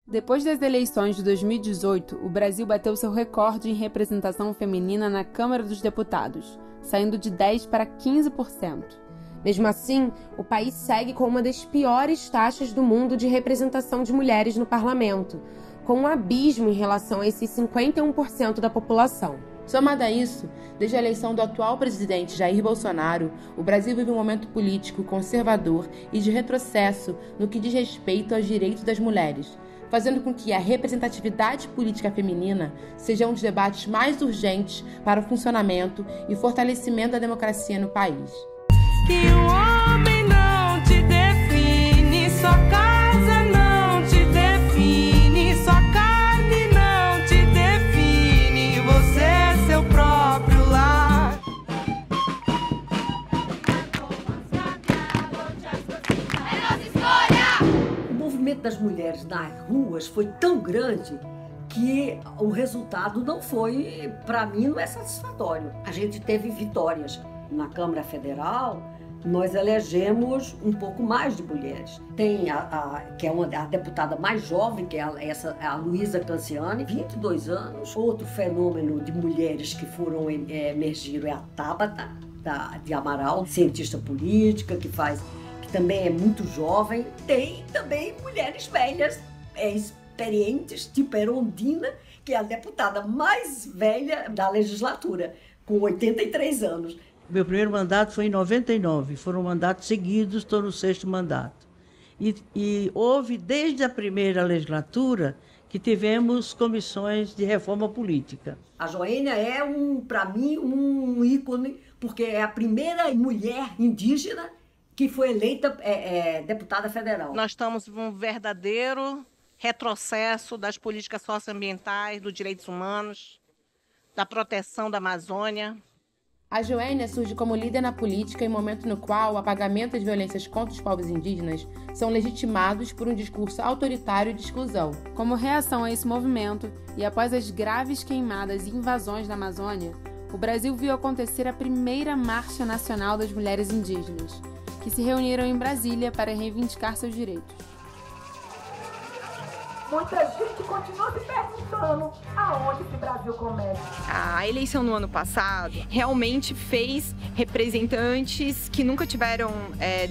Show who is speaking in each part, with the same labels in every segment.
Speaker 1: Depois das eleições de 2018, o Brasil bateu seu recorde em representação feminina na Câmara dos Deputados, saindo de 10% para 15%.
Speaker 2: Mesmo assim, o país segue com uma das piores taxas do mundo de representação de mulheres no parlamento, com um abismo em relação a esses 51% da população.
Speaker 3: Somado a isso, desde a eleição do atual presidente Jair Bolsonaro, o Brasil vive um momento político conservador e de retrocesso no que diz respeito aos direitos das mulheres, fazendo com que a representatividade política feminina seja um dos debates mais urgentes para o funcionamento e fortalecimento da democracia no país.
Speaker 4: Que o homem não te define, sua casa não te define, sua carne não te define, você é seu próprio lar.
Speaker 5: O movimento das mulheres nas ruas foi tão grande que o resultado não foi, para mim, não é satisfatório. A gente teve vitórias. Na Câmara Federal, nós elegemos um pouco mais de mulheres. Tem que é a deputada mais jovem, que é a Luísa Canciani, 22 anos. Outro fenômeno de mulheres que foram emergiram é a Tabata, de Amaral, cientista política, que também é muito jovem. Tem também mulheres velhas, experientes, tipo Erondina, que é a deputada mais velha da legislatura, com 83 anos.
Speaker 6: Meu primeiro mandato foi em 99, foram mandatos seguidos, estou no 6º mandato. E houve, desde a primeira legislatura, que tivemos comissões de reforma política.
Speaker 5: A Joênia é, para mim, um ícone, porque é a primeira mulher indígena que foi eleita deputada federal.
Speaker 7: Nós estamos num verdadeiro retrocesso das políticas socioambientais, dos direitos humanos, da proteção da Amazônia.
Speaker 3: A Joênia surge como líder na política em momento no qual o apagamento das violências contra os povos indígenas são legitimados por um discurso autoritário de exclusão.
Speaker 1: Como reação a esse movimento, e após as graves queimadas e invasões na Amazônia, o Brasil viu acontecer a primeira Marcha Nacional das Mulheres Indígenas, que se reuniram em Brasília para reivindicar seus direitos.
Speaker 8: Muita gente continua se perguntando aonde esse Brasil começa.
Speaker 9: A eleição no ano passado realmente fez representantes que nunca tiveram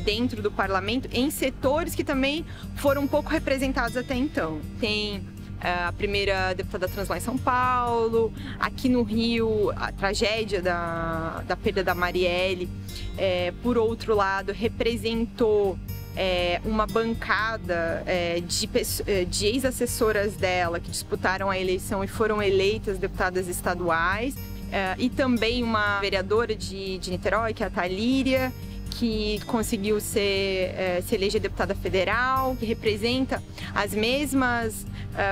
Speaker 9: dentro do parlamento em setores que também foram pouco representados até então. Tem a primeira deputada trans lá em São Paulo, aqui no Rio, a tragédia da perda da Marielle, por outro lado, representou uma bancada de ex-assessoras dela que disputaram a eleição e foram eleitas deputadas estaduais, e também uma vereadora de Niterói, que é a Talíria, que conseguiu se eleger deputada federal, que representa as mesmas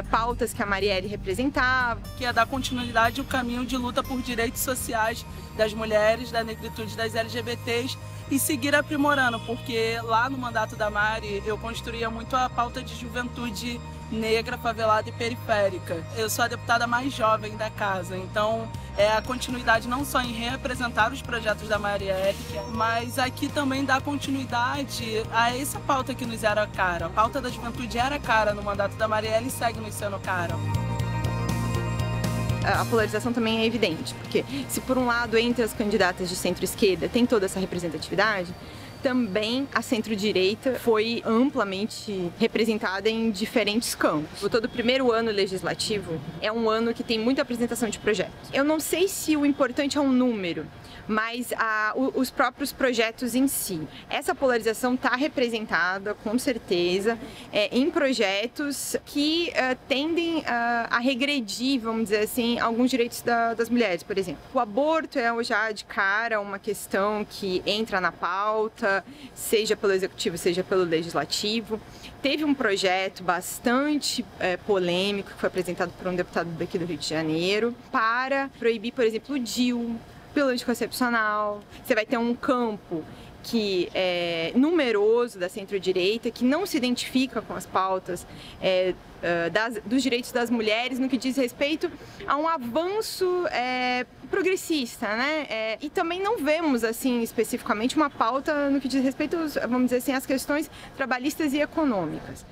Speaker 9: pautas que a Marielle representava.
Speaker 10: Que é dar continuidade ao caminho de luta por direitos sociais das mulheres, da negritude, das LGBTs, e seguir aprimorando, porque lá no mandato da Mari eu construía muito a pauta de juventude negra, favelada e periférica. Eu sou a deputada mais jovem da casa, então é a continuidade não só em representar os projetos da Marielle, mas aqui também dar continuidade a essa pauta que nos era cara. A pauta da juventude era cara no mandato da Marielle e segue nos sendo cara.
Speaker 9: A polarização também é evidente, porque se por um lado entre as candidatas de centro-esquerda tem toda essa representatividade, também a centro-direita foi amplamente representada em diferentes campos. Todo o primeiro ano legislativo é um ano que tem muita apresentação de projetos. Eu não sei se o importante é um número, mas os próprios projetos em si. Essa polarização está representada, com certeza, em projetos que tendem a regredir, vamos dizer assim, alguns direitos das mulheres, por exemplo. O aborto é já de cara uma questão que entra na pauta, seja pelo executivo, seja pelo legislativo. Teve um projeto bastante polêmico que foi apresentado por um deputado daqui do Rio de Janeiro para proibir, por exemplo, o DIU, pílula anticoncepcional. Você vai ter um campo que é numeroso da centro-direita, que não se identifica com as pautas dos direitos das mulheres no que diz respeito a um avanço progressista, né? E também não vemos, assim, especificamente uma pauta no que diz respeito, vamos dizer assim, às questões trabalhistas e econômicas.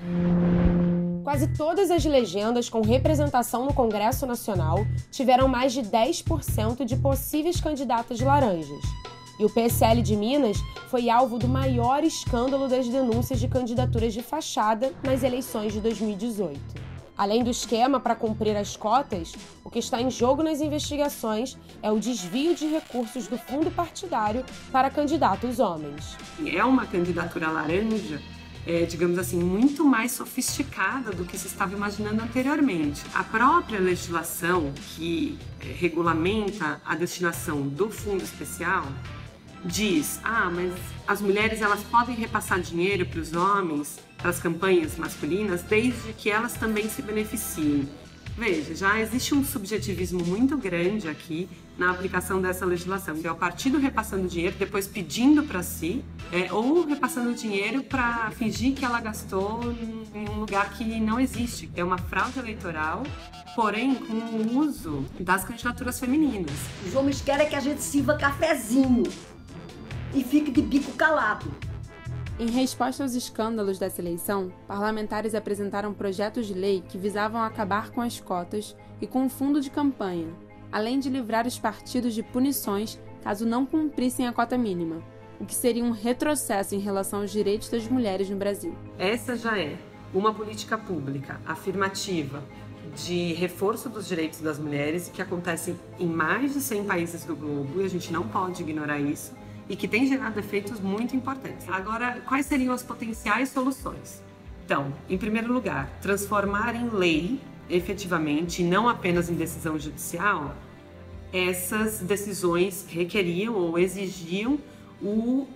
Speaker 2: Quase todas as legendas com representação no Congresso Nacional tiveram mais de 10% de possíveis candidatas laranjas. E o PSL de Minas foi alvo do maior escândalo das denúncias de candidaturas de fachada nas eleições de 2018. Além do esquema para cumprir as cotas, o que está em jogo nas investigações é o desvio de recursos do fundo partidário para candidatos homens.
Speaker 11: É uma candidatura laranja, digamos assim, muito mais sofisticada do que se estava imaginando anteriormente. A própria legislação que regulamenta a destinação do fundo especial diz, mas as mulheres elas podem repassar dinheiro para os homens, para as campanhas masculinas, desde que elas também se beneficiem. Veja, já existe um subjetivismo muito grande aqui na aplicação dessa legislação, que é o partido repassando dinheiro, depois pedindo para si, ou repassando dinheiro para fingir que ela gastou em um lugar que não existe. É uma fraude eleitoral, porém com o uso das candidaturas femininas.
Speaker 5: Os homens querem que a gente sirva cafezinho e fique de bico calado.
Speaker 1: Em resposta aos escândalos dessa eleição, parlamentares apresentaram projetos de lei que visavam acabar com as cotas e com o fundo de campanha, além de livrar os partidos de punições caso não cumprissem a cota mínima, o que seria um retrocesso em relação aos direitos das mulheres no Brasil.
Speaker 11: Essa já é uma política pública afirmativa de reforço dos direitos das mulheres que acontece em mais de 100 países do globo, e a gente não pode ignorar isso, e que tem gerado efeitos muito importantes. Agora, quais seriam as potenciais soluções? Então, em primeiro lugar, transformar em lei, efetivamente, e não apenas em decisão judicial, essas decisões requeriam ou exigiam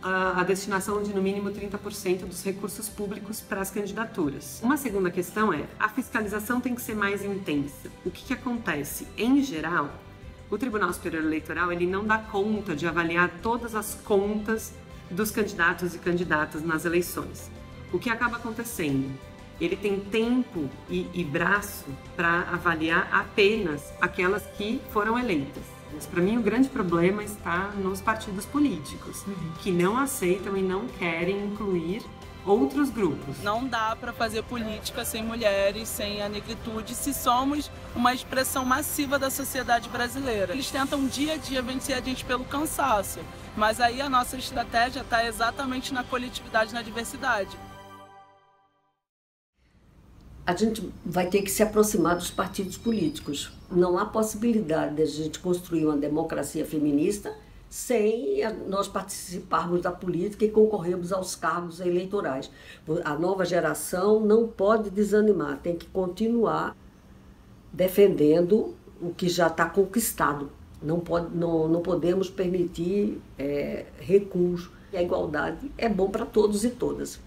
Speaker 11: a destinação de no mínimo 30% dos recursos públicos para as candidaturas. Uma segunda questão é, a fiscalização tem que ser mais intensa. O que acontece? Em geral, o Tribunal Superior Eleitoral ele não dá conta de avaliar todas as contas dos candidatos e candidatas nas eleições. O que acaba acontecendo? Ele tem tempo e braço para avaliar apenas aquelas que foram eleitas. Mas para mim o grande problema está nos partidos políticos, que não aceitam e não querem incluir outros grupos.
Speaker 10: Não dá para fazer política sem mulheres, sem a negritude, se somos uma expressão massiva da sociedade brasileira. Eles tentam dia a dia vencer a gente pelo cansaço, mas aí a nossa estratégia está exatamente na coletividade, na diversidade.
Speaker 5: A gente vai ter que se aproximar dos partidos políticos. Não há possibilidade de a gente construir uma democracia feminista sem nós participarmos da política e concorrermos aos cargos eleitorais. A nova geração não pode desanimar, tem que continuar defendendo o que já está conquistado. Não podemos permitir recuos. E a igualdade é bom para todos e todas.